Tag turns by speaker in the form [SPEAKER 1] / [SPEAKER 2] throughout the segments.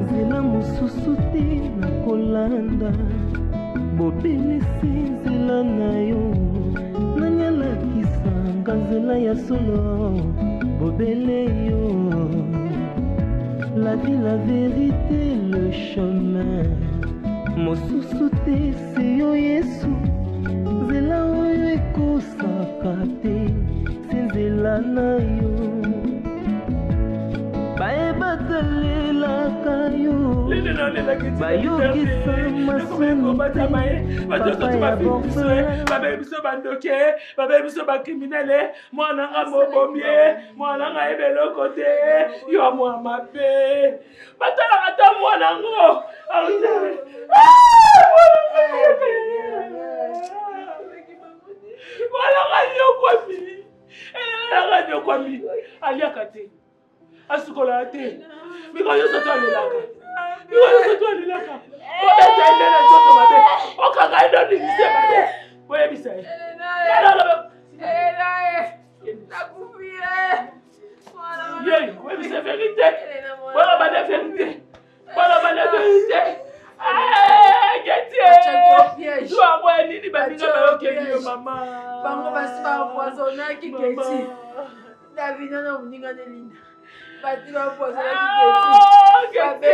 [SPEAKER 1] nzela mosusu te nakolanda bobelisi nzela na yo nanyalakisanga nzela ya solo bobele yo la vie la vérité le chemin mosusu te se yo Yesu nzela oyo ekosaka te se nzela na yo bayebatelelaka yo bayokisa masanite papa ya borfela
[SPEAKER 2] babebiso bandoke babebiso bakriminele mwananga mobomie mwananga ebeloko te yo mwa mabe batalaka ta mwanango mwananga nyokwami elelanga nyokwami aliaka te asukola te miko nyonso to alelaka obetende na nzoto mabe okanga enoningise mabe boyebisa ye oyebisa verité bolaba na verité getie zwango ya nini baninga bayokeli yo mama
[SPEAKER 3] bango basi bapoisonaki Keti davina na moninga nelinda bati bapoisonaki Keti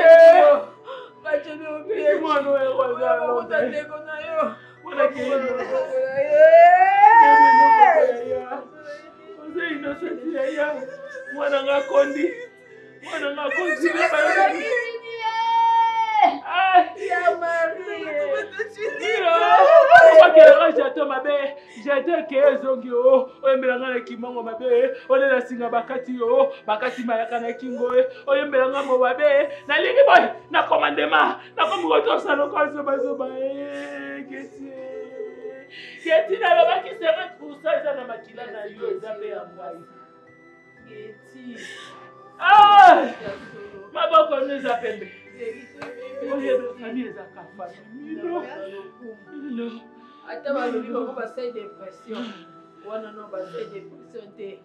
[SPEAKER 3] baconi opie
[SPEAKER 2] mwana oyo
[SPEAKER 3] bakotateko na yo
[SPEAKER 2] oza innocent yaya mwananga kondi jato mabe jato ke ezongi o oyembelanga na kimongo mabe olela singa bakati o bakati mayaka na kingo oyembelanga mo mabe nalingi boy na commandement na komikotosa lokozobazoba Keti nalobaki 50% eza na makila na yo eza mpe ya mwai
[SPEAKER 3] Keti
[SPEAKER 2] maboko no eza pembe oyebekani eza kafani
[SPEAKER 3] ata balobi bango basali depression wana no basali depression te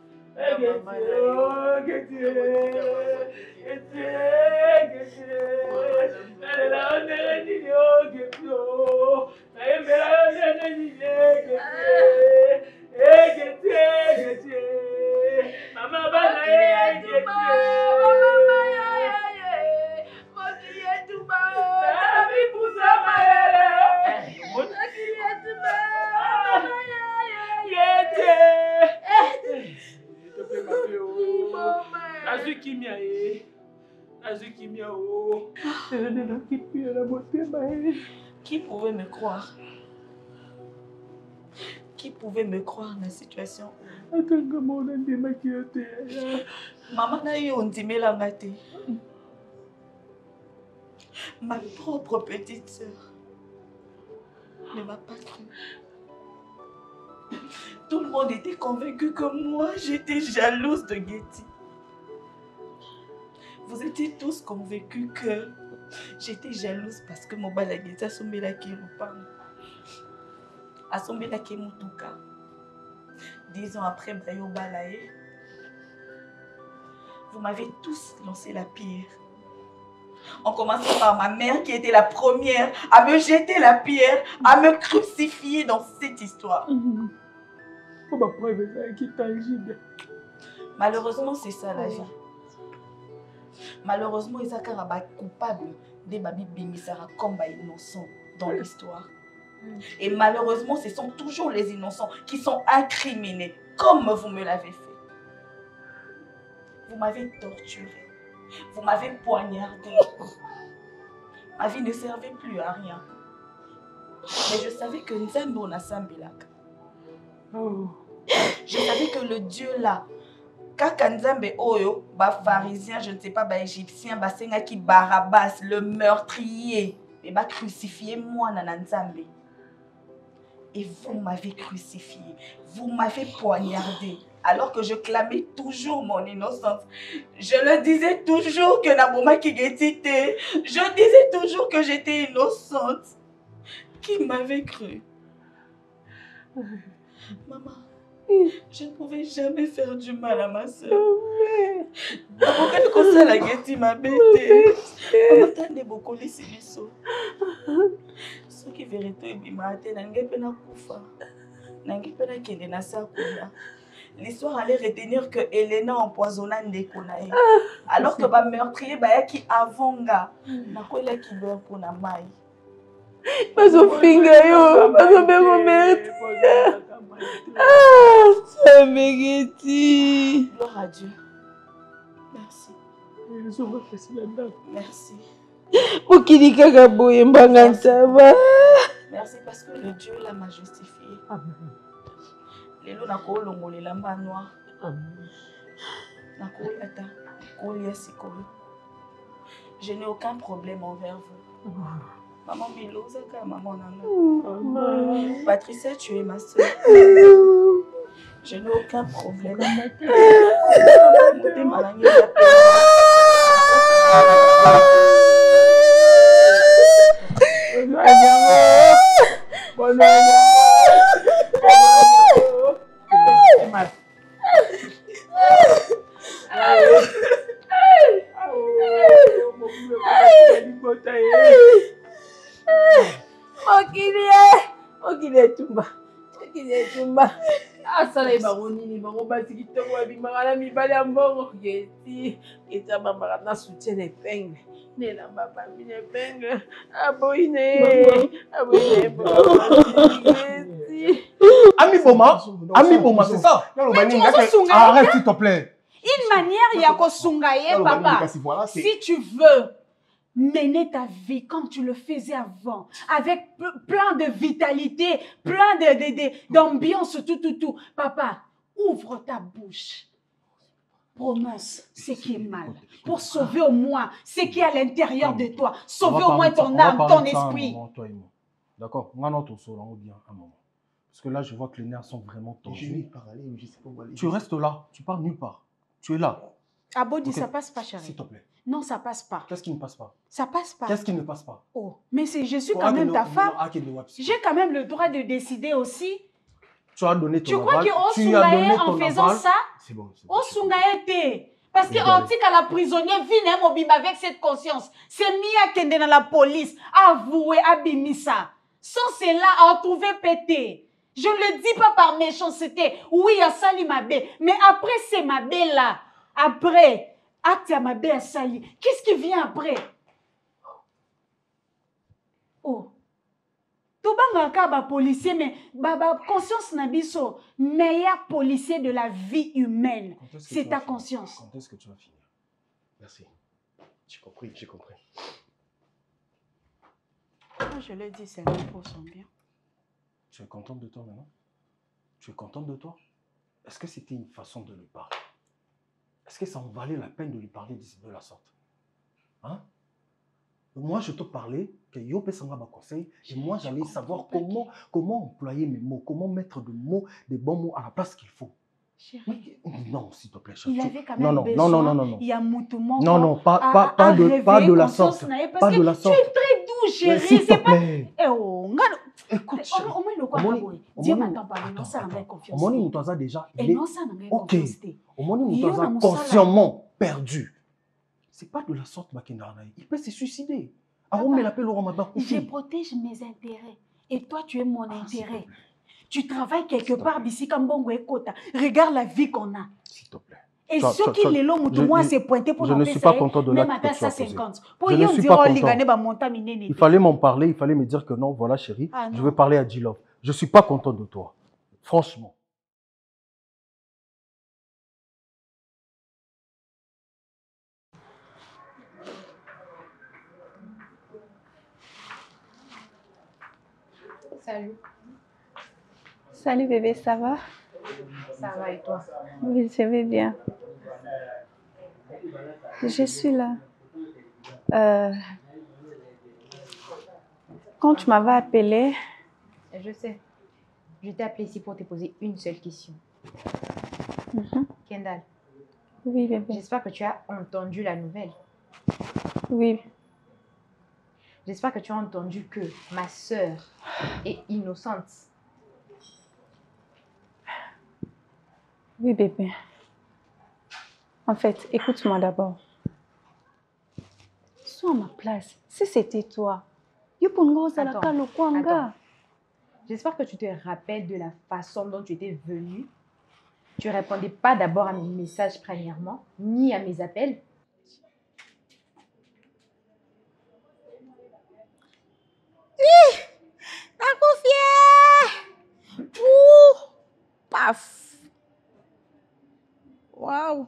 [SPEAKER 2] Mama bana
[SPEAKER 4] Qui pouvait me croire? Qui pouvait me croire dans la situation? Maman n'a eu un dimé. Ma propre petite sœur ne m'a pas cru. Tout le monde était convaincu que moi, j'étais jalouse de Getty. Vous étiez tous convaincus que j'étais jalouse parce que mon balageta sombela ki lupang. A sombela ki mutuka. 10 ans après Bayo Balaye, vous m'avez tous lancé la pierre. En commençant par ma mère qui était la première à me jeter la pierre, à me crucifier dans cette histoire. Malheureusement, c'est ça la vie. Malheureusement, ils sont coupables des babis bimisara comme innocents dans l'histoire. Et malheureusement, ce sont toujours les innocents qui sont incriminés, comme vous me l'avez fait. Vous m'avez torturé. Vous m'avez poignardé. Ma vie ne servait plus à rien. Mais je savais que Nzambo na Sambelaka. Je savais que le Dieu là, Kaka Nzambe Oyo, ba pharisien, je ne sais pas, ba égyptien, ba Sengaki Barabas, le meurtrier, et ba crucifié moi na Nzambe. Et vous m'avez crucifié, vous m'avez poignardé, alors que je clamais toujours mon innocence. Je le disais toujours que Naboma Kigetite, je disais toujours que j'étais innocente. Qui m'avait cru? Maman, Je ne pouvais jamais faire du mal à ma soeur. Bakokani kosala ngeti mabe te. Amatande bokolisi biso. Soki vérité ebima te nange mpe nakufa. Nange mpe nakende na sakuna. L'histoire allait retenir que Elena empoisonna ndeko na ye. Alors que ba meurtrier bayaki avonga. Nakola ki beurre pour na mai.
[SPEAKER 3] bazofinga yo bazobengo merde. Sabegeti.
[SPEAKER 4] Gloire à Dieu. Merci. Merci.
[SPEAKER 3] Mokili kaka boye mbanga ntaba.
[SPEAKER 4] Merci parce que le Dieu là m'a justifié. Lelo nakolongolela mba noir. Nakolata kolia sikolo. Je n'ai aucun problème envers vous. Maman Milo, Zaka, maman Nana. Patricia, tu es ma soeur. Je n'ai aucun problème.
[SPEAKER 3] Tumba. Asala ibango nini bango basi kitoko babimaka na mibali ya mbongo geti eta bambaka na soutien epingle nela bapambi na epingle aboyine geti
[SPEAKER 5] Ami Boma, c'est ça. Arrête s'il te plaît.
[SPEAKER 6] Une manière ya kosunga ye papa. Si tu veux mener ta vie comme tu le faisais avant, avec plein de vitalité, plein d'ambiance, tout. Papa, ouvre ta bouche. Prononce ce qui est mal. Pour sauver au moins ce qui est à l'intérieur de toi. Sauver au moins ton âme, ton esprit.
[SPEAKER 5] D'accord, on va notre bien un moment. Parce que là, je vois que les nerfs sont vraiment tendus. Tu restes là, tu pars nulle part. Tu es là.
[SPEAKER 6] Abodi, ça passe pas, chérie.
[SPEAKER 5] S'il te plaît.
[SPEAKER 6] Non, ça passe pas.
[SPEAKER 5] Qu'est-ce qui ne passe pas?
[SPEAKER 6] Ça passe pas.
[SPEAKER 5] Qu'est-ce qui ne passe pas?
[SPEAKER 6] Oh, mais je suis quand même ta femme. J'ai quand même le droit de décider aussi.
[SPEAKER 5] Tu as donné ton
[SPEAKER 6] aval. Tu crois qu'on sungaye en faisant ça?
[SPEAKER 5] C'est bon.
[SPEAKER 6] On sungaye. Parce qu'on dit qu'à la prisonnière vient mobile avec cette conscience. C'est Mia qui est dans la police. Avoué, abimisa. Sans cela, à trouver pété. Je ne le dis pas par méchanceté. Oui, à Sali Mabé. Mais après, c'est Mabé là. Après, acte à Mabé à Sali. Qu'est-ce qui vient après? Oh. Tout le monde policier, mais conscience nabiso, meilleur policier de la vie humaine. C'est ta conscience.
[SPEAKER 5] Quand est-ce que tu vas finir? Merci. J'ai compris.
[SPEAKER 6] Moi, je l'ai dit, c'est même pour son bien.
[SPEAKER 5] Tu es contente de toi maintenant? Tu es contente de toi? Est-ce que c'était une façon de lui parler? Est-ce que ça en valait la peine de lui parler de la sorte? Hein? Moi, je te parlais que yo peut s'en avoir conseil et moi, j'allais savoir comment employer mes mots, comment mettre des bons mots à la place qu'il faut.
[SPEAKER 6] Chérie.
[SPEAKER 5] Non, s'il te plaît, chérie.
[SPEAKER 6] Il avait quand même besoin.
[SPEAKER 5] Non.
[SPEAKER 6] Il y a moutement.
[SPEAKER 5] Non, pas de la sorte. Pas de la sorte.
[SPEAKER 6] Tu es très doux, chérie.
[SPEAKER 5] S'il te plaît.
[SPEAKER 6] Écoute, chérie. Dieu m'entend parler. Non, ça n'a pas confiance.
[SPEAKER 5] Au moins, nous déjà.
[SPEAKER 6] Et non, ça n'a pas confiance.
[SPEAKER 5] Au moins, nous consciemment perdu. C'est pas de la sorte, Makenarnaï. Il peut se suicider.
[SPEAKER 6] Je protège mes intérêts. Et toi, tu es mon intérêt. Tu travailles quelque part d'ici comme Bongo et Kota. Regarde la vie qu'on a.
[SPEAKER 5] S'il te plaît.
[SPEAKER 6] Et ceux qui les l'ont, moi, c'est pointé pour
[SPEAKER 5] je ne suis pas content de l'acte que tu as posé. Je ne suis pas content. Il fallait m'en parler, il fallait me dire que non, voilà chérie, je veux parler à Djilov. Je ne suis pas content de toi. Franchement.
[SPEAKER 7] Salut.
[SPEAKER 8] Salut bébé, ça va?
[SPEAKER 7] Ça va et toi?
[SPEAKER 8] Oui, je vais bien. Je suis là. Quand tu m'avais appelé...
[SPEAKER 7] Je sais. Je t'ai appelé ici pour te poser une seule question. Kendall.
[SPEAKER 8] Oui, bébé.
[SPEAKER 7] J'espère que tu as entendu la nouvelle.
[SPEAKER 8] Oui.
[SPEAKER 7] J'espère que tu as entendu que ma sœur est innocente.
[SPEAKER 8] Oui, bébé. En fait, écoute-moi d'abord. Sois à ma place. Si c'était toi,
[SPEAKER 7] Attends. J'espère que tu te rappelles de la façon dont tu étais venue. Tu ne répondais pas d'abord à mes messages premièrement, ni à mes appels.
[SPEAKER 3] Paf. Waouh.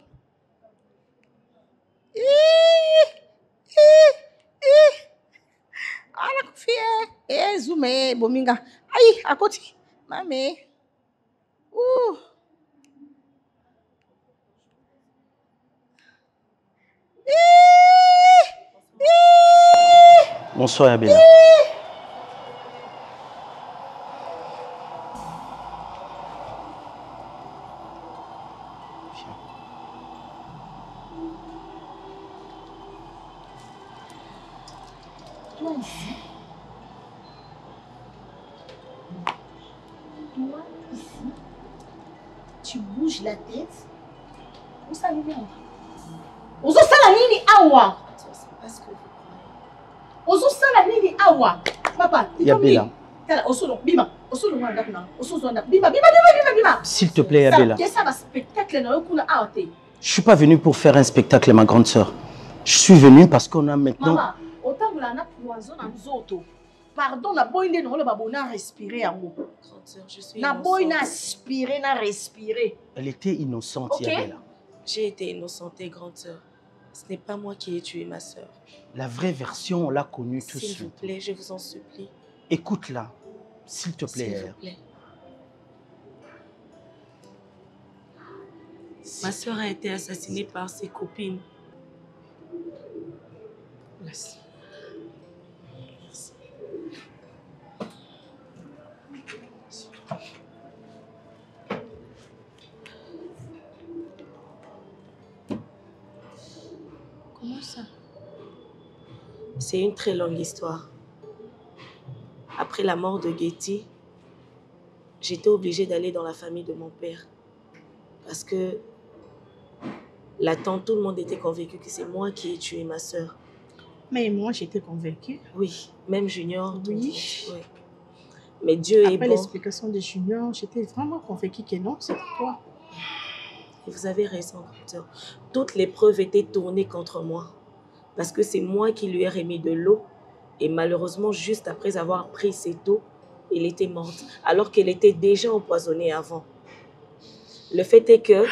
[SPEAKER 3] Ana kufie. Zume bominga. Ai, akoti. Mame.
[SPEAKER 9] Bonsoir Abela.
[SPEAKER 3] Toi ici. Toi ici. Tu bouges la tête. Où ça lui vient? Ozo sala nini awa? C'est pas ce que vous croyez. Ozo sala nini awa? Papa,
[SPEAKER 9] Yabela.
[SPEAKER 3] Osolo, bima. Osolo mwanda kuna. Osolo mwanda. Bima.
[SPEAKER 9] S'il te plaît, Yabela.
[SPEAKER 3] Qu'est-ce que ça va spectacle na okuna aote?
[SPEAKER 9] Je suis pas venu pour faire un spectacle, ma grande sœur. Je suis venu parce qu'on a maintenant...
[SPEAKER 3] Maman, autant que la poison dans zoto. Pardon, la boine de nous, on a respiré en haut. Grande sœur, je suis innocente. La boine a aspiré, n'a respiré.
[SPEAKER 9] Elle était innocente, okay. Yabela.
[SPEAKER 10] J'ai été innocentée, grande sœur. Ce n'est pas moi qui ai tué ma sœur.
[SPEAKER 9] La vraie version, on l'a connue tous.
[SPEAKER 10] S'il vous plaît, je vous en supplie.
[SPEAKER 9] Écoute-la, s'il te plaît.
[SPEAKER 10] S'il vous plaît. Ma sœur a été assassinée par ses copines. Merci. Merci.
[SPEAKER 3] Comment ça?
[SPEAKER 10] C'est une très longue histoire. Après la mort de Getty, j'étais obligée d'aller dans la famille de mon père. Parce que la tante, tout le monde était convaincu que c'est moi qui ai tué ma sœur.
[SPEAKER 3] Mais moi, j'étais convaincue.
[SPEAKER 10] Oui, même Junior.
[SPEAKER 3] Oui.
[SPEAKER 10] Oui. Mais Dieu est bon.
[SPEAKER 3] Après l'explication de Junior, j'étais vraiment convaincue que non, c'était toi.
[SPEAKER 10] Et vous avez raison, docteur. Toutes les preuves étaient tournées contre moi. Parce que c'est moi qui lui ai remis de l'eau. Et malheureusement, juste après avoir pris cette eau, elle était morte. Alors qu'elle était déjà empoisonnée avant. Le fait est que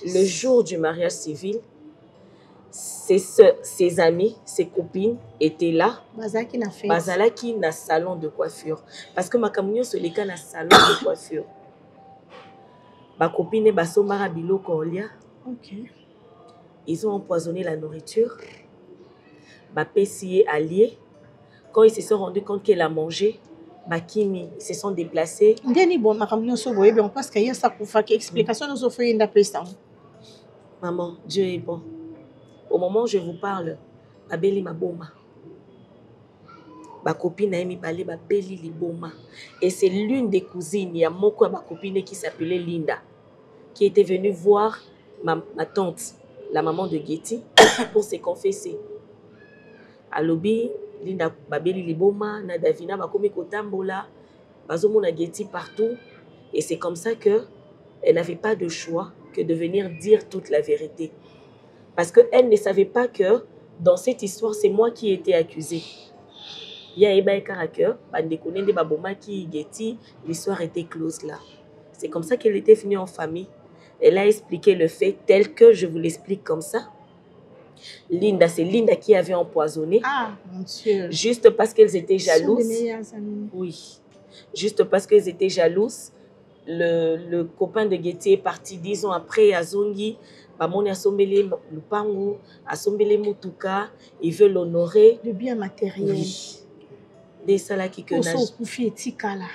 [SPEAKER 10] le jour du mariage civil, ses amis, ses copines étaient là. Bazalaki na salon de coiffure. Parce que ma camoufle se les na salon de coiffure. Ma copine et Basomara Biloko Olia.
[SPEAKER 3] Ok.
[SPEAKER 10] Ils ont empoisonné la nourriture. Ma Pessie allié. Quand ils se sont rendus compte qu'elle a mangé, Bakimi, ils se sont déplacés. Maman, Dieu est bon. Au moment où je vous parle, Babeli Maboma. Ma copine a mis Balé Babeli Liboma. Et c'est l'une des cousines, il y a Moko ma copine qui s'appelait Linda, qui était venue voir ma tante, la maman de Getty, pour se confesser. À l'obé, Linda Babeli Liboma, Nadavina, Bakomi Kotambola, Bazomona Getty partout. Et c'est comme ça qu'elle n'avait pas de choix que de venir dire toute la vérité. Parce qu'elle ne savait pas que dans cette histoire, c'est moi qui étais accusée. Il y a Eba et Karaker, Bandekone de Baboma qui Getty, l'histoire était close là. C'est comme ça qu'elle était venue en famille. Elle a expliqué le fait tel que je vous l'explique comme ça. Linda, c'est Linda qui avait empoisonné.
[SPEAKER 3] Ah, mon Dieu.
[SPEAKER 10] Juste parce qu'elles étaient jalouses.
[SPEAKER 3] Ce sont les meilleures amies.
[SPEAKER 10] Oui. Juste parce qu'elles étaient jalouses. Le copain de Getty est parti 10 ans après à Zongi. Bamoni a sombele Lupangu, a sombele Mutuka. Il veut l'honorer.
[SPEAKER 3] Le bien matériel.
[SPEAKER 10] Oui. Des salaki que
[SPEAKER 3] nage. Oso kufi etikala.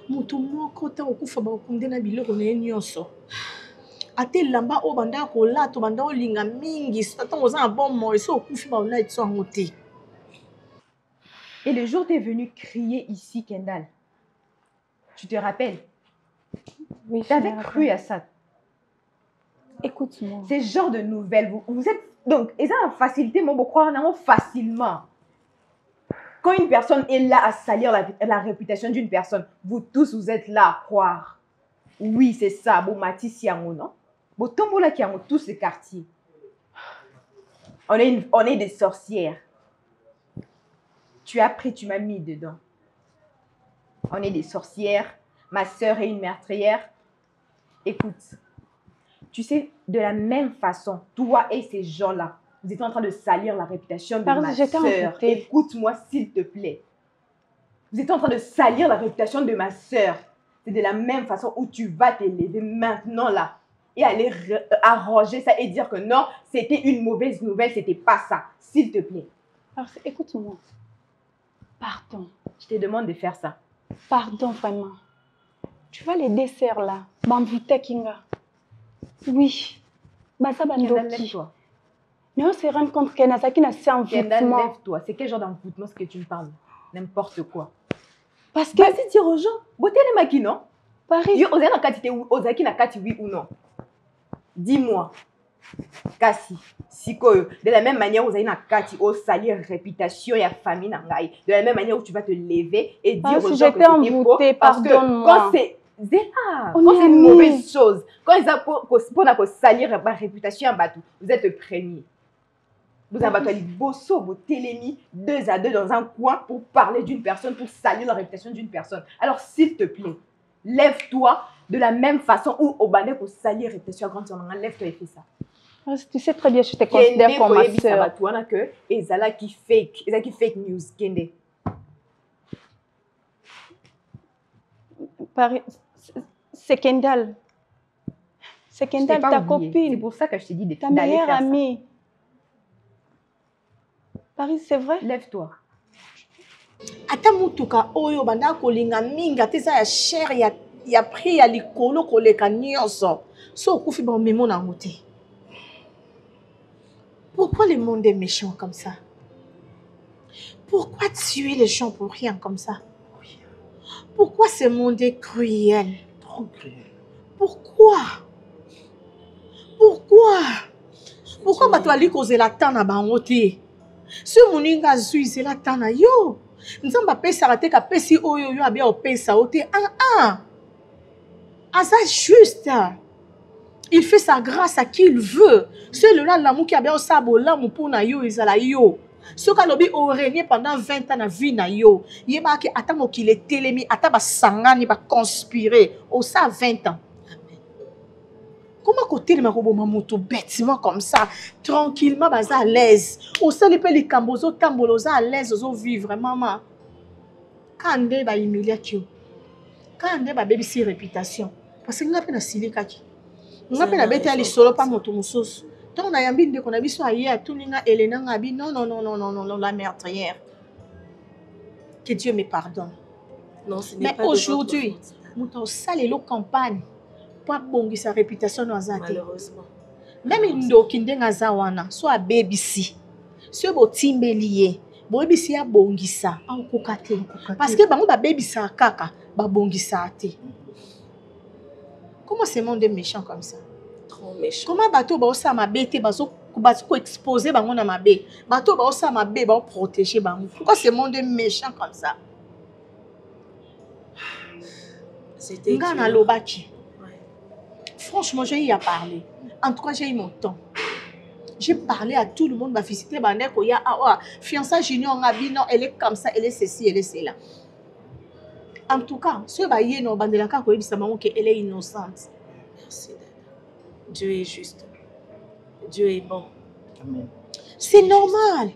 [SPEAKER 3] Mutu moko ta okufa ba okundena biloko na nyonso. Ate lamba o banda ko la to banda o linga mingi satan oza un bon mo eso okufi ba ola etso ngote.
[SPEAKER 7] Et le jour t'es venu crier ici, Kendall. Tu te rappelles?
[SPEAKER 8] Oui.
[SPEAKER 7] T'avais cru à ça.
[SPEAKER 8] Écoute-moi.
[SPEAKER 7] Ce genre de nouvelles, vous êtes... Donc, et ça, la facilité, moi, vous croire facilement. Quand une personne est là à salir la réputation d'une personne, vous tous, vous êtes là à croire. Oui, c'est ça. Bon, Mathis, non? Bon, Tombola qui a tous les quartiers. On est des sorcières. Tu as pris, tu m'as mis dedans. On est des sorcières. Ma sœur est une meurtrière. Écoute, tu sais, de la même façon, toi et ces gens-là, vous êtes en train de salir la réputation de ma sœur. Écoute-moi, s'il te plaît. Vous êtes en train de salir la réputation de ma sœur. C'est de la même façon où tu vas t'élever maintenant là et aller arranger ça et dire que non, c'était une mauvaise nouvelle, c'était pas ça. S'il te plaît.
[SPEAKER 8] Écoute-moi. Pardon.
[SPEAKER 7] Je te demande de faire ça.
[SPEAKER 8] Pardon, vraiment. Tu vois les desserts là, Bambita Kinga. Oui. Basa Bandoki. Mais on se rend compte qu'il y a ça qui n'a pas envoûtement.
[SPEAKER 7] Lève-toi. C'est quel genre d'envoûtement ce que tu me parles? N'importe quoi.
[SPEAKER 8] Parce que...
[SPEAKER 7] Vas-y, dire aux gens. Beauté les maquis, non?
[SPEAKER 8] Paris.
[SPEAKER 7] Yo, Ozaki na kati Ozaki na kati, oui ou non? Dis-moi. Kasi. Sikoyo. De la même manière, Ozaki na kati, au salir réputation, il y a famille nangai. De la même manière où tu vas te lever et dire aux gens que c'était faux. Parce que quand c'est... Quand c'est une mauvaise chose, quand ils ont salir la réputation, vous êtes premiers. Vous avez les bosso, vos télémis, 2 à 2 dans un coin pour parler d'une personne, pour salir la réputation d'une personne. Alors, s'il te plaît, lève-toi de la même façon où au bandé pour salir la réputation grande, lève-toi et fais ça.
[SPEAKER 8] Tu sais très bien, je te considère comme ma sœur.
[SPEAKER 7] Et Zala qui fake news, Kende.
[SPEAKER 8] C'est Kendall. C'est Kendall, ta copine.
[SPEAKER 7] C'est pour ça que je t'ai dit
[SPEAKER 8] ta meilleure amie. Paris, c'est vrai?
[SPEAKER 7] Lève-toi.
[SPEAKER 10] Ata mutuka oyo banda kolinga minga te za ya cher ya prix ya likolo koleka nyonso. So okufi ba memo na ngote. Pourquoi le monde est méchant comme ça? Pourquoi tuer les gens pour rien comme ça? Pourquoi ce monde est cruel?
[SPEAKER 5] Trop cruel.
[SPEAKER 10] Pourquoi? Pourquoi bato ali kozela tana bango te? Ce moninga zui zela tana yo. Nzamba pesa rateka pesi oyo yo abia opesa ote. Asa juste. Il fait sa grâce à qui il veut. Celui-là l'amour qui abia osabo l'amour pour na yo ezala yo. Ce qu'a lobi au régné pendant 20 ans na vie na yo. Yeba ki atamo ki le telemi ataba sangani ba conspirer au ça 20 ans. Comment côté ma robo mamoto bêtement comme ça, tranquillement baza à l'aise. Au sein les les cambozo tamboloza à l'aise ozo vivre maman. Quand ndé ba humiliation. Quand ndé ba baby si réputation. Parce que ngapena silikaki. Ngapena bete ali solo pa moto mususu. Donc na yambi ndé kona biso aye atuninga Elena ngabi non la meurtrière. Que Dieu me pardonne.
[SPEAKER 4] Non, ce n'est pas
[SPEAKER 10] mais aujourd'hui, muto salelo campagne. Pas bongi sa réputation dans Zate.
[SPEAKER 4] Malheureusement.
[SPEAKER 10] Même ndoki ndenga zawana, so a BBC. So bo timbelié, bo BBC a bongisa, a okokate. Parce que bango ba BBC kaka, ba bongisa te. Comment ce monde est méchant comme ça?
[SPEAKER 4] Trop méchant.
[SPEAKER 10] Comment bateau ba osa mabete bazo ko exposer bango na mabe. Bateau ba osa mabe ba protéger bango. Pourquoi ce monde est méchant comme ça?
[SPEAKER 4] C'était
[SPEAKER 10] Ngana lobaki. Franchement, j'ai eu à parler. En tout cas, j'ai eu mon temps. J'ai parlé à tout le monde. Ma visiter ma nègre, il y a fiancée junior, elle est comme ça, elle est ceci, elle est cela. En tout cas, ce baye no bandelaka ko ebisa maman que elle est innocente.
[SPEAKER 4] Merci. Dieu est juste. Dieu est bon.
[SPEAKER 5] Amen.
[SPEAKER 10] C'est normal.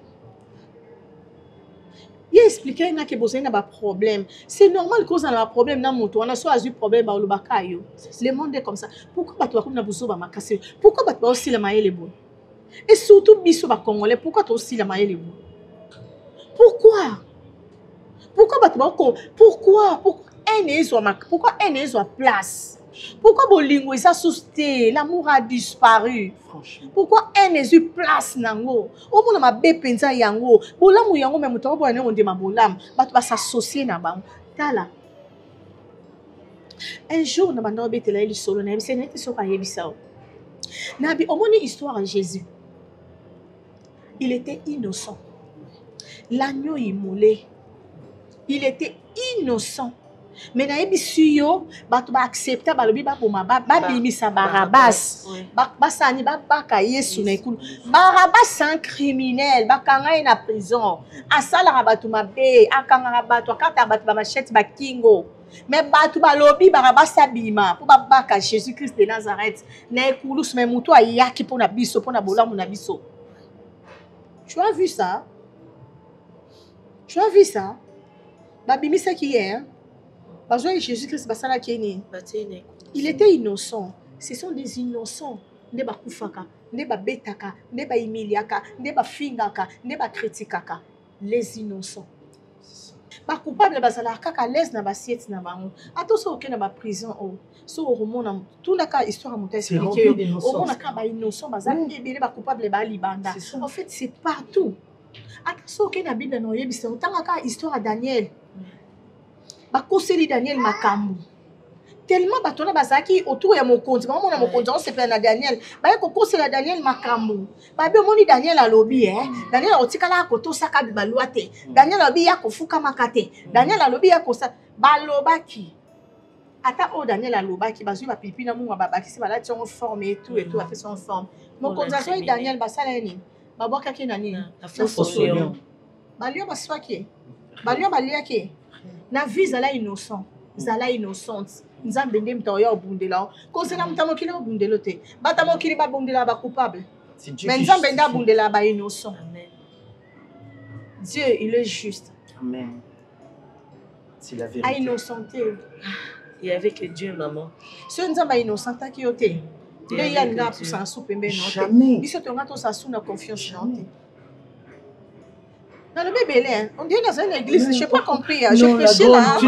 [SPEAKER 10] Il a expliqué qu'il y a un problème. C'est normal qu'on ait un problème dans mon tour. On a soit un problème dans le bakayo. Le monde est comme ça. Pourquoi tu as besoin de pourquoi tu as aussi la maille les bons? Et surtout, biso ba congolais, pourquoi tu as aussi la maille les bons? Pourquoi? Pourquoi pourquoi un est à place? Pourquoi bolingo est assusté? L'amour a disparu. Franchement. Pourquoi un est eu place nango? Au moins ma bé penza yango. Bolamu yango même temps pour aller on dit ma bolam. Batu va s'associer na bango. Tala. Un jour na bando betela ili solo na ebise nete soka yebisa.
[SPEAKER 11] Nabi, au moins une histoire en Jésus. Il était innocent. L'agneau immolé. Il était innocent. Mais naïbi suyo, bato ba accepta balobi ba boma ba bimisa Barabas. Ba sani ba ka Yesu na ikulu. Barabas c'est un criminel, ba kanga na prison. Asala bato mabe, akanga bato akata bato ba machette ba kingo. Mais bato balobi Barabas abima pour ba ka Jésus-Christ de Nazareth. Na ikulu mais muto ayaki pona biso pona bolamu na biso. Tu as vu ça? Tu as vu ça? Ba bimisa qui est hein? Jésus-Christ, il était innocent. Ce sont des innocents. Ne ba kufaka, ne ba betaka, ne ba imiliaka, ne ba fingaka, ne ba criticaka. Les innocents. Ba coupable bazala kaka l'aise na ba siete na bango. Attention aucun na ba prison oh. So au monde tout la cas histoire monter expliquer. Au monde ka ba innocent bazala ebele ba coupable ba libanda. En fait, c'est partout. Attention aucun na Bible na yebisa autant ka histoire à Daniel. Bakoseli Daniel makambu tellement batona bazaki autour ya mokonzi maman na mokonzi on se plaint na Daniel ba ko kosela Daniel makambu ba be moni Daniel alobi Daniel otikala ko to saka bibalwa te Daniel alobi ya ko fuka makate Daniel alobi ya ko sa balobaki ata o Daniel alobaki bazui ba pipi na munga babaki si balati en forme et tout a fait son forme mokonzi azoi Daniel basala ni babwaka ki nani na fosolio balio baswaki balio baliaki na vie zala innocent zala innocente nzambe ndem toya obundela ko sela mtamokile obundelo te batamokile ba bundela ba coupable mais nzambe nda bundela ba innocent. Amen. Dieu il est juste.
[SPEAKER 9] Amen. C'est la vérité.
[SPEAKER 11] A innocenté.
[SPEAKER 10] Il y avait que Dieu maman.
[SPEAKER 11] Ce nzambe innocent ki yote le yanga pour sa soupe mbe non.
[SPEAKER 9] Jamais.
[SPEAKER 11] Biso to ngato sa suna confiance non. Dans le bébé, on dit dans une église, je n'ai pas compris. Je prêchais là.
[SPEAKER 9] Tu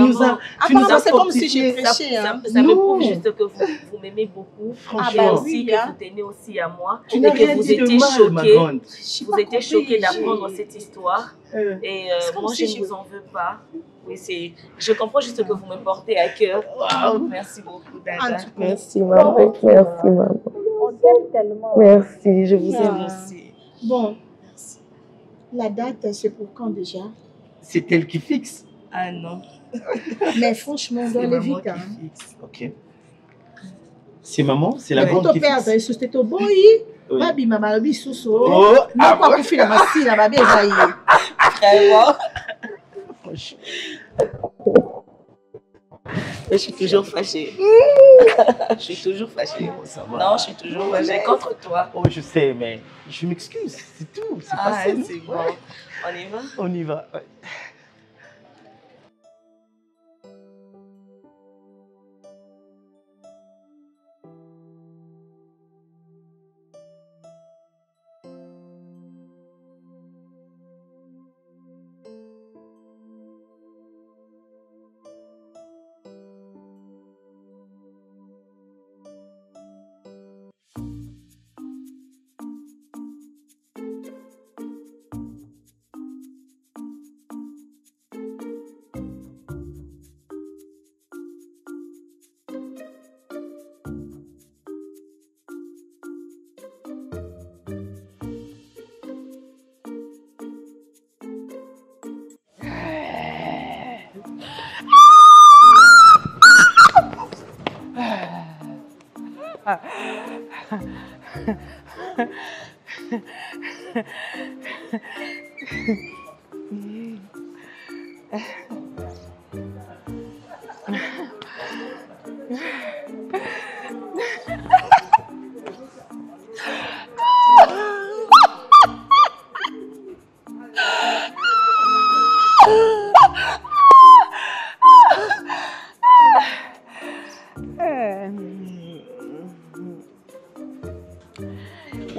[SPEAKER 9] nous as
[SPEAKER 11] c'est comme si j'ai prêché.
[SPEAKER 10] Ça me prouve juste que vous m'aimez beaucoup. Et aussi que vous tenez aussi à moi.
[SPEAKER 9] Tu n'as rien dit de mal, ma grande.
[SPEAKER 10] Vous étiez choqués d'apprendre cette histoire. Et moi, je ne vous en veux pas. Oui, je comprends juste que vous me portez à cœur. Merci beaucoup, Dada.
[SPEAKER 7] Merci, maman. Merci, maman.
[SPEAKER 11] On t'aime tellement.
[SPEAKER 7] Merci, je vous aime aussi.
[SPEAKER 11] Bon. La date, c'est pour quand déjà?
[SPEAKER 9] C'est elle qui fixe.
[SPEAKER 10] Ah non.
[SPEAKER 11] Mais franchement, on doit aller vite. Hein.
[SPEAKER 9] Ok. C'est maman, c'est la grande qui fixe.
[SPEAKER 11] C'était au boy. Babi, maman, babi, soso. Oh, non, pas pour finir ma fille, babi,
[SPEAKER 10] vraiment. Je suis toujours fâchée. Je suis toujours fâchée. Non, je suis toujours fâchée contre toi.
[SPEAKER 9] Oh, je sais, mais je m'excuse, c'est tout. C'est passé.
[SPEAKER 10] C'est bon. On y va?
[SPEAKER 9] On y va. Ouais.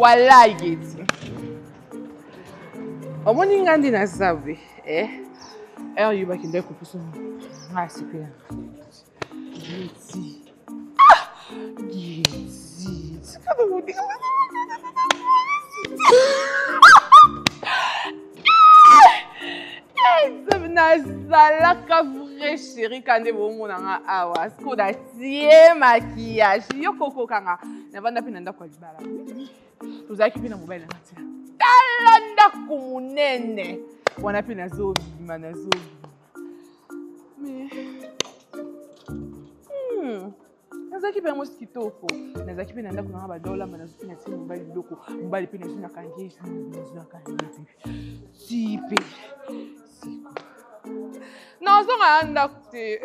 [SPEAKER 3] Wallahi Geti. Omoni ngandi na sabe, eu ba kinde ku puso. Ngasi pia. Geti. Geti. Sikado mudi. Sabe na sala ka très chéri quand vous monanga awa skoda tie maquillage yo koko kanga na vanda pina ndako libala tuzaki pina mobile na tia talanda kumunene wana pina zobi mana zobi mais nazaki pina mosquitoko nazaki pina ndako na badola mana zobi na tia mobile loko mobile pina zuna kangi zuna kangi sipe non, ça m'a indacté.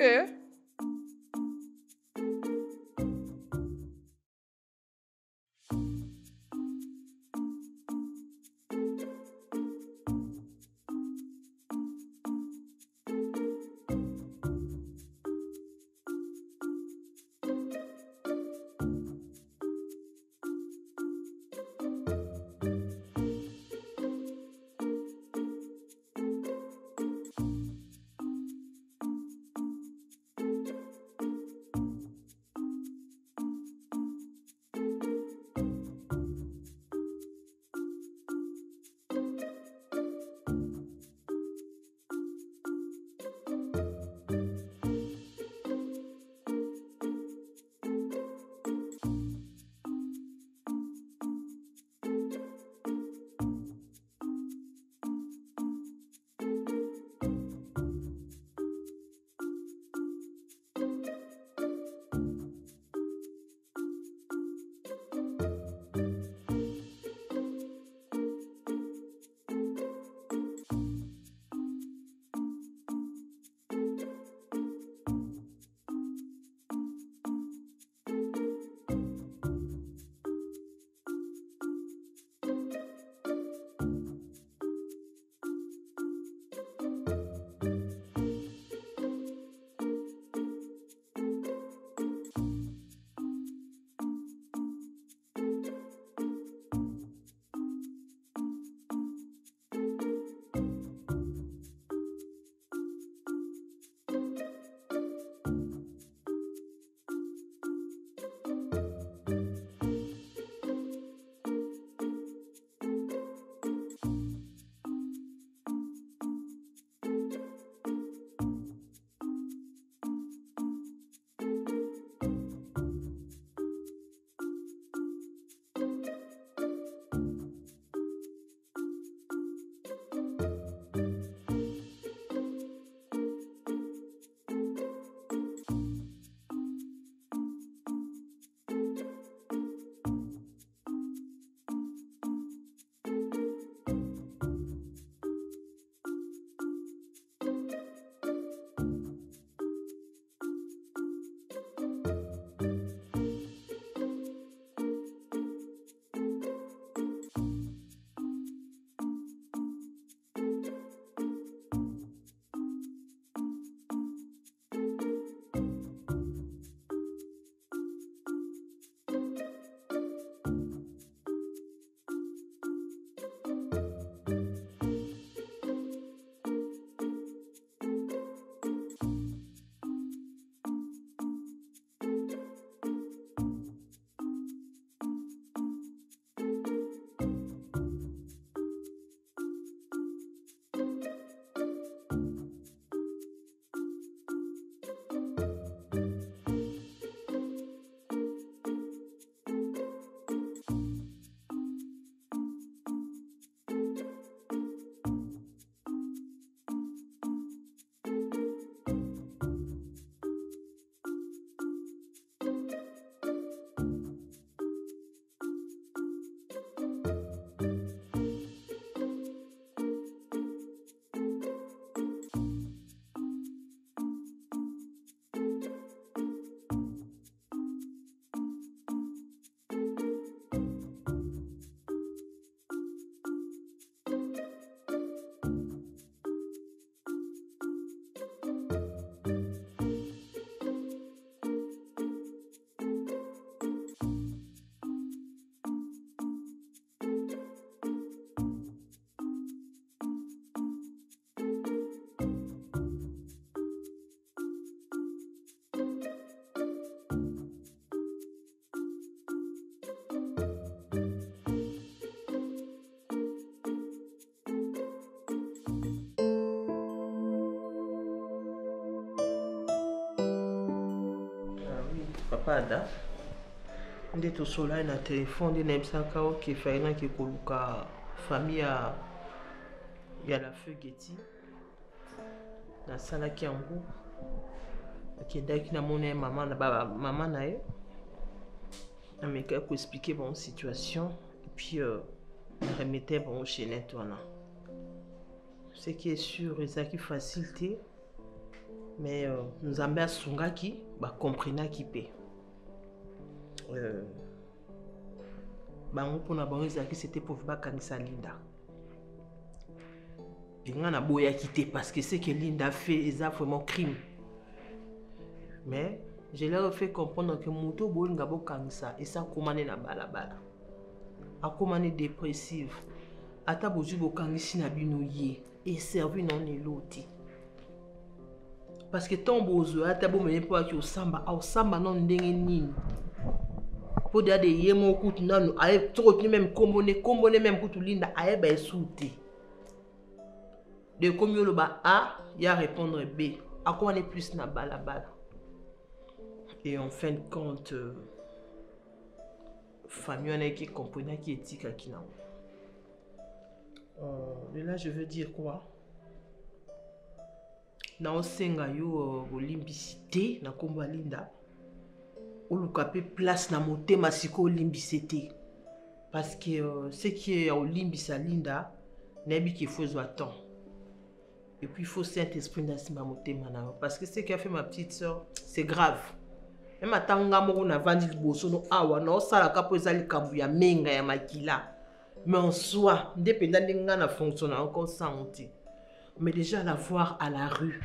[SPEAKER 12] papada nde tosolai na telefone nde nayebisaka oke fainaki koluka famille ya la feu Getty nasalaki yango akendaki namona ye mama na ye amekaki koexplike bon situation et puis remettait bon chez Netwana. Ce qui est sûr ezalaki facilité mais nous avons asungaki bakomprenaki mpe bango mpona bango ezalaki c'était pour bakangisa Linda nga na boyaki te parce que ce que Linda fait eza vraiment crime mais je leur ai fait comprendre que moto bolinga bokangisa esa komane na balabala akomane dépressive ata bozwi bokangisi na bino ye eservi non eloti parce que tant bozwa ata bomene mpo aki osamba non ndenge nini po de ade ye mo kutu nanu aye tokotuni même kombone même kutu Linda ayeba esu te de komi oloba A ya répondre B akomane plus na balabala et en fin de compte famille on a qui comprenait qui éthique qui n'a de là je veux dire quoi na osenga yo olimbisité na kombo Linda olukape place na motema siko olimbisité parce que ce qui est olimbisa Linda nebi qu'il faut attendre et puis il faut Saint-Esprit nasima motema na parce que ce qui a fait ma petite soeur c'est grave même atanga moko na vandi liboso no awa na osala kapo ezali kambu ya menga ya makila mais en soi indépendant de na fonctionne encore sans honte mais déjà la voir à la rue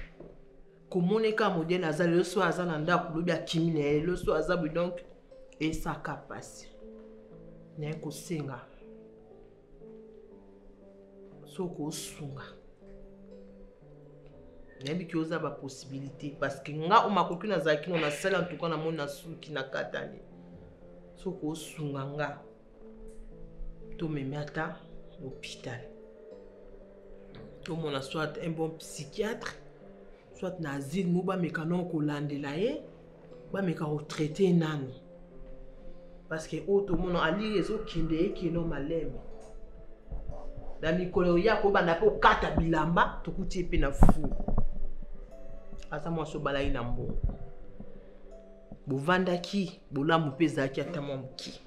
[SPEAKER 12] comment on est comme modèle azal le soir azal nda kulobi akimine le soir azal donc et ça capacité n'est ko senga soko sunga nebi ki oza ba possibilité parce que nga umakoki na zaki na sala en tout cas na mona suki na katani soko sunga nga to memata hôpital to mona soit un bon psychiatre soit na asile mo ba mekano ko landela ye ba meka retraité nanu parce que auto mona ali ezo kinde kino maleme na mikolo ya ko banda po kata bilamba to kuti pe na fu asa mo so bala ina mbo bovanda ki bolamu peza ki atama mki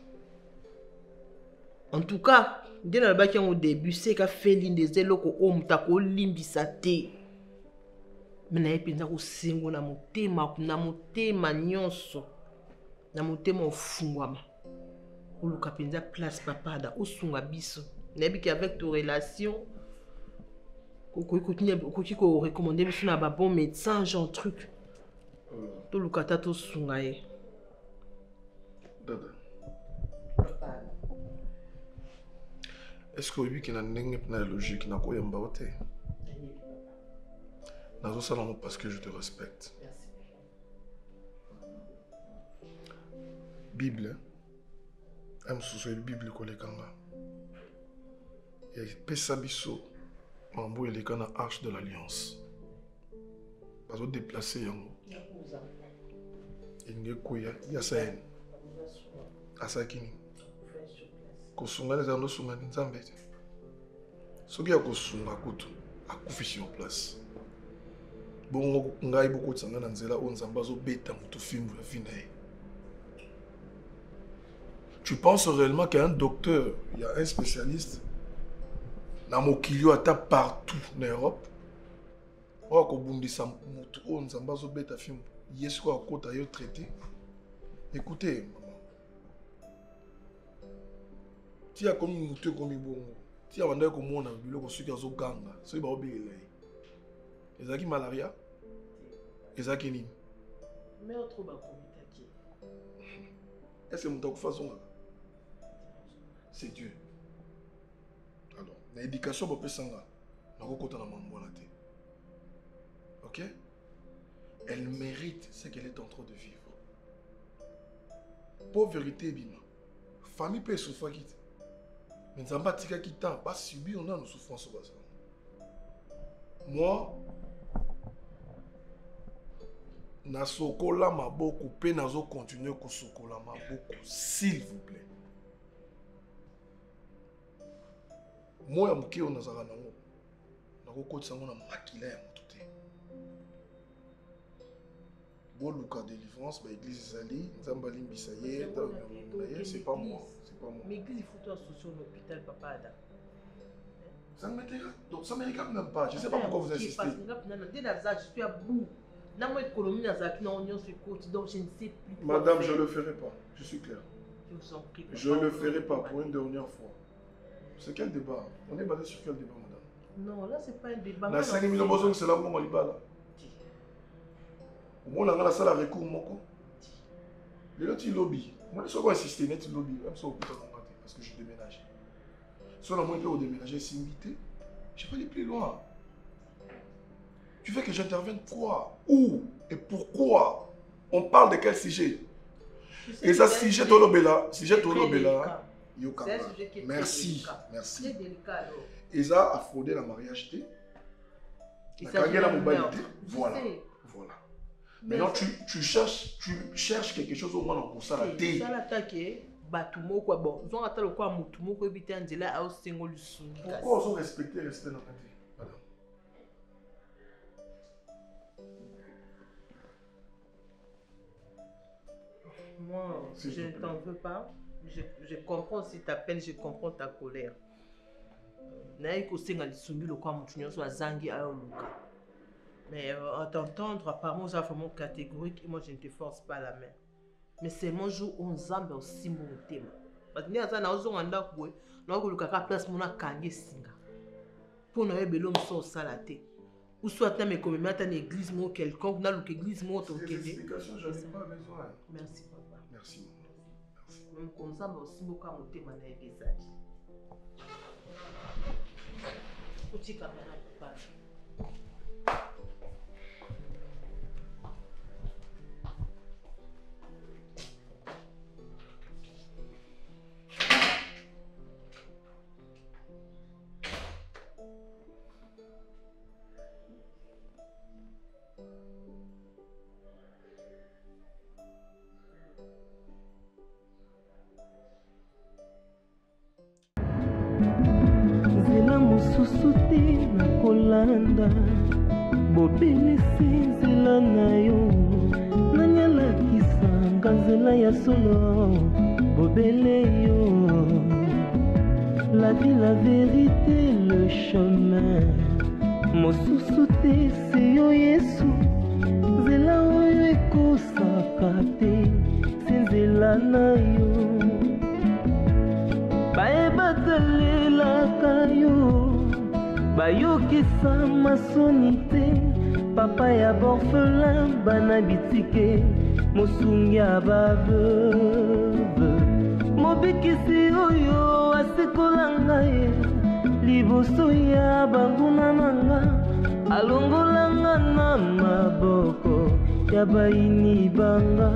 [SPEAKER 12] en tout cas dès le baki au début c'est qu'a fait l'indésé loko o mutako limbisa te mena epinza ko singo na motema nyonso na motema ofungwama oluka penza place papada osunga biso nebi ki avec tes relations koki ko recommander biso na ba bon médecin genre truc to lukata to sunga ye
[SPEAKER 13] dada est-ce que lui qui n'a n'engé pas la logique n'a quoi yamba ote nazo salon parce que je te respecte. Bible am sous la Bible ko le kanga et pesa biso mambo ele kana arche de l'alliance parce que déplacer yango inge kuya ya saen asakini kosunga les ando sunga nzambe soki ya kosunga kutu akufi sur place bongo ngai boko tsanga na nzela o nzamba zo beta mutu fimbu ya fina ye. Tu penses réellement qu'il y a un docteur, il y a un spécialiste dans mon kilio à partout en Europe? Oh, quand on dit ça, on ne sait pas si on film. Il y a quoi à côté traité. Écoutez, maman. Tu as comme une mouture comme une bonne. Tu as vendu comme on a vu le sucre au ganga. C'est pas obéir. Est-ce qu'il y a malaria? Est-ce qu'il y a
[SPEAKER 12] mais autre bas
[SPEAKER 13] est-ce que mon façon c'est Dieu. Alors, l'éducation peut s'en aller. Ok? Elle mérite ce qu'elle est en train de vivre. Pauvreté, bima. Famille peut souffrir. Mais nous avons qui t'a pas subi, on a nos souffrances. Moi, nasokola maboko pe nazo continuer kosokola maboko s'il vous plaît. Moi ya moke on azala nango nakokotisa ngo na makila ya moto te. Boluka délivrance ba église ezali nzamba limbisa ye c'est pas moi, c'est pas moi.
[SPEAKER 12] Mais église il faut toi associer au hôpital papa Ada.
[SPEAKER 13] Ça ne m'intéresse même pas. Je ne sais pas pourquoi vous insistez.
[SPEAKER 12] Parce que dès l'âge, je suis à bout. Dans mon économie, donc je ne sais plus.
[SPEAKER 13] Madame, je ne le ferai pas. Je suis clair.
[SPEAKER 12] Je vous en prie.
[SPEAKER 13] Je ne le ferai pas pour une dernière fois. C'est quel débat? On est basé sur quel débat, madame?
[SPEAKER 12] Non, là, ce n'est pas un débat.
[SPEAKER 13] Dans 5 000 euros, c'est là où on va là. Au moins, on a la salle à recours. Les autres, ils lobby. Moi, je suis insister, ils lobby. Même si on peut parce que je déménage. Si on a moins de déménager, c'est invité. Je vais aller plus loin. Tu veux que j'intervienne quoi? Où? Et pourquoi? On parle de quel sujet? Et ça, sujet Tolobela. Sujet Tolobela. Merci. Merci.
[SPEAKER 12] C'est délicat alors.
[SPEAKER 13] Et ça a fraudé la mariage. La mobilité. Voilà. Voilà. Maintenant, tu cherches quelque chose au moins pour ça. La thé.
[SPEAKER 12] Batumo quoi bon ils ont atteint quoi mutumo ko bité andela au single lusungi.
[SPEAKER 13] Pourquoi ils ont respecté dans la vie, madame?
[SPEAKER 12] Moi je ne t'en veux pas. Je comprends aussi ta peine, je comprends ta colère. Naïko ko singa lusungi lo kwa mutu nyonso azangi ayo luka. Mais à t'entendre apparemment ça vraiment catégorique et moi je ne te force pas la main. Mais c'est mon jour où on zambe aussi mon thème. Parce que nous avons un endroit où nous avons place pour nous kange singa. Pour nous aider l'homme sans salaté. Ou soit nous comme mettre une église ou quelconque, nous avons une église ou autre.
[SPEAKER 13] Ces explications, je n'ai pas besoin.
[SPEAKER 12] Merci papa.
[SPEAKER 13] Merci.
[SPEAKER 12] Même comme ça, mais aussi beaucoup mon thème à l'église. Petit caméra papa.
[SPEAKER 1] mosusu te nakolanda bobelisi nzela na yo nani alakisanga nzela ya solo bobele yo la vie la vérité le chemin mosusu te se yo yesu nzela oyo ekosaka te se nzela na yo bayebatalelaka yo bayokisa masoni te papa ya borfelin bana bitike mosungi ya baveuve mobikisi oyo asekolanga ye liboso ya banguna nanga alongolanga na maboko ya bayini banga